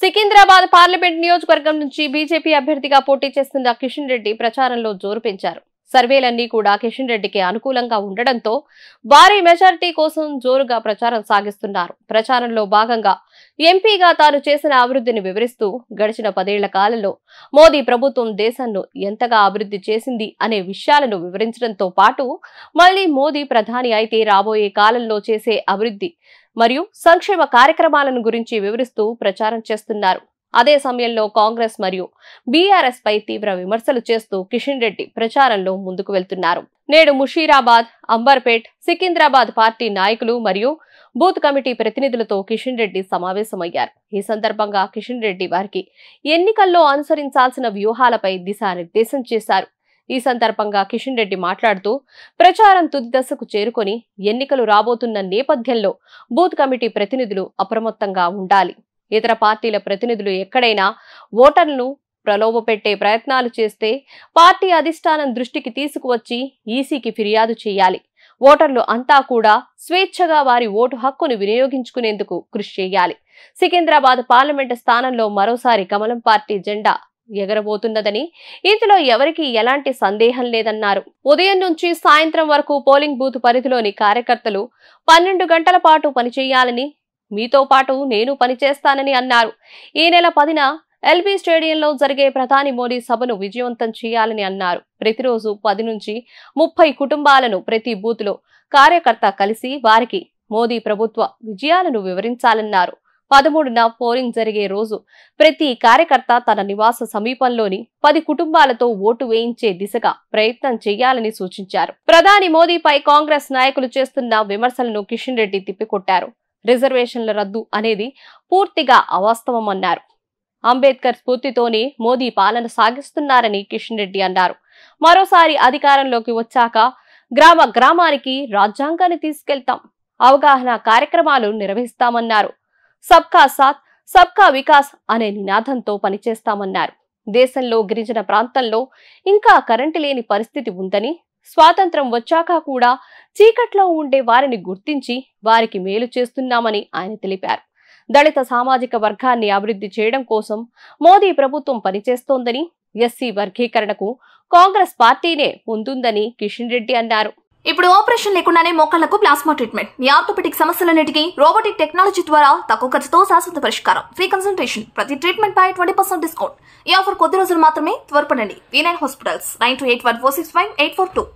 Secunderabad parliament నియోజకవర్గం నుంచి BJP అభ్యర్థిగా పోటీ చేస్తున్న కిషన్ రెడ్డి ప్రచారంలో జోరు పెంచారు. సర్వేలన్నీ కూడా కిషన్ రెడ్డికి అనుకూలంగా ఉండడంతో భారీ మెజారిటీ కోసం జోరుగా ప్రచారం సాగిస్తున్నారు. ప్రచారంలో భాగంగా ఎంపీగా తాను చేసిన అభివృద్ధిని వివరిస్తూ గడిచిన 10 ఏళ్ల కాలంలో మోదీ ప్రభుత్వం దేశాన్ని ఎంతగా అభివృద్ధి చేసింది అనే విషయాలను వివరించడంతో పాటు మళ్లీ మోదీ ప్రధాని అయితే రాబోయే కాలంలో చేసే అభివృద్ధి మరియు సంక్షేమ కార్యక్రమాలను గురించి వివరిస్తూ ప్రచారం చేస్తున్నారు. అదే సమయంలో కాంగ్రెస్ మరియు బీఆర్ఎస్ పై తీవ్ర విమర్శలు చేస్తూ కిషన్ రెడ్డి ప్రచారంలో ముందుకు వెళ్తున్నారు. నేడు ముషీరాబాద్, అంబర్పేట్, సికింద్రాబాద్ పార్టీ నాయకులు మరియు బూత్ కమిటీ ప్రతినిధులతో కిషన్ రెడ్డి సమావేశమయ్యారు. ఈ సందర్భంగా కిషన్ రెడ్డి వారికి ఎన్నికల్లో అనుసరించాల్సిన వ్యూహాలపై దిశానిర్దేశం చేశారు. ఈ సందర్భంగా కిషన్ రెడ్డి మాట్లాడుతూ ప్రచారం తుది దశకు చేరుకొని ఎన్నికలు రాబోతున్న నేపథ్యంలో బూత్ కమిటీ ప్రతినిధులు అప్రమత్తంగా ఉండాలి. ఇతర పార్టీల ప్రతినిధులు ఎక్కడైనా ఓటర్లను ప్రలోభపెట్టే ప్రయత్నాలు చేస్తే పార్టీ అధిష్టానం దృష్టికి తీసుకువచ్చి ఈసీకి ఫిర్యాదు చేయాలి. ఓటర్లు అంతా కూడా స్వేచ్ఛగా వారి ఓటు హక్కును వినియోగించుకునేందుకు కృషి చేయాలి. సికింద్రాబాద్ పార్లమెంటు స్థానంలో మరోసారి కమలం పార్టీ జెండా ఎగరబోతున్నదని, ఇందులో ఎవరికి ఎలాంటి సందేహం లేదన్నారు. ఉదయం నుంచి సాయంత్రం వరకు పోలింగ్ బూత్ పరిధిలోని కార్యకర్తలు 12 గంటల పాటు పనిచేయాలని, మీతో పాటు నేను పనిచేస్తానని అన్నారు. ఈ నెల 10న ఎల్బీ స్టేడియంలో జరిగే ప్రధాని మోదీ సభను విజయవంతం చేయాలని అన్నారు. ప్రతిరోజు 10 నుంచి 30 కుటుంబాలను ప్రతి బూత్ లో కార్యకర్త కలిసి వారికి మోదీ ప్రభుత్వ విజయాలను వివరించాలన్నారు. 13న పోలింగ్ జరిగే రోజు ప్రతి కార్యకర్త తన నివాస సమీపంలోని 10 కుటుంబాలతో ఓటు వేయించే దిశగా ప్రయత్నం చేయాలని సూచించారు. ప్రధాని మోదీపై కాంగ్రెస్ నాయకులు చేస్తున్న విమర్శలను కిషన్ రెడ్డి తిప్పికొట్టారు. రిజర్వేషన్ల రద్దు అనేది పూర్తిగా అవాస్తవమన్నారు. అంబేద్కర్ స్ఫూర్తితోనే మోదీ పాలన సాగిస్తున్నారని కిషన్ రెడ్డి అన్నారు. మరోసారి అధికారంలోకి వచ్చాక గ్రామ గ్రామానికి రాజ్యాంగాన్ని తీసుకెళ్తాం, అవగాహన కార్యక్రమాలు నిర్వహిస్తామన్నారు. సబ్కా సాత్ సబ్కా వికాస్ అనే నినాదంతో పనిచేస్తామన్నారు. దేశంలో గిరిజన ప్రాంతంలో ఇంకా కరెంటు లేని పరిస్థితి ఉందని, స్వాతంత్రం వచ్చాక కూడా చీకట్లో ఉండే వారిని గుర్తించి వారికి మేలు చేస్తున్నామని ఆయన తెలిపారు. దళిత సామాజిక వర్గాన్ని అభివృద్ధి చేయడం కోసం మోదీ ప్రభుత్వం పనిచేస్తోందని, ఎస్సీ వర్గీకరణకు కాంగ్రెస్ పార్టీనే ముందుందని కిషన్ రెడ్డి అన్నారు. ఇప్పుడు ఆపరేషన్ లేకుండానే మోకాళ్లకు ప్లాస్మా ట్రీట్మెంట్, మీ ఆర్థోపెడిక్ సమస్యలన్నిటికీ రోబోటిక్ టెక్నాలజీ ద్వారా తక్కువ ఖర్చుతో శాశ్వత పరిష్కారం, ఫ్రీ కన్సల్టేషన్, ప్రతి ట్రీట్మెంట్ పై 20% డిస్కౌంట్. ఈ ఆఫర్ కొద్ది రోజులు మాత్రమే, త్వరపడండి. V9 hospitals 9281465842.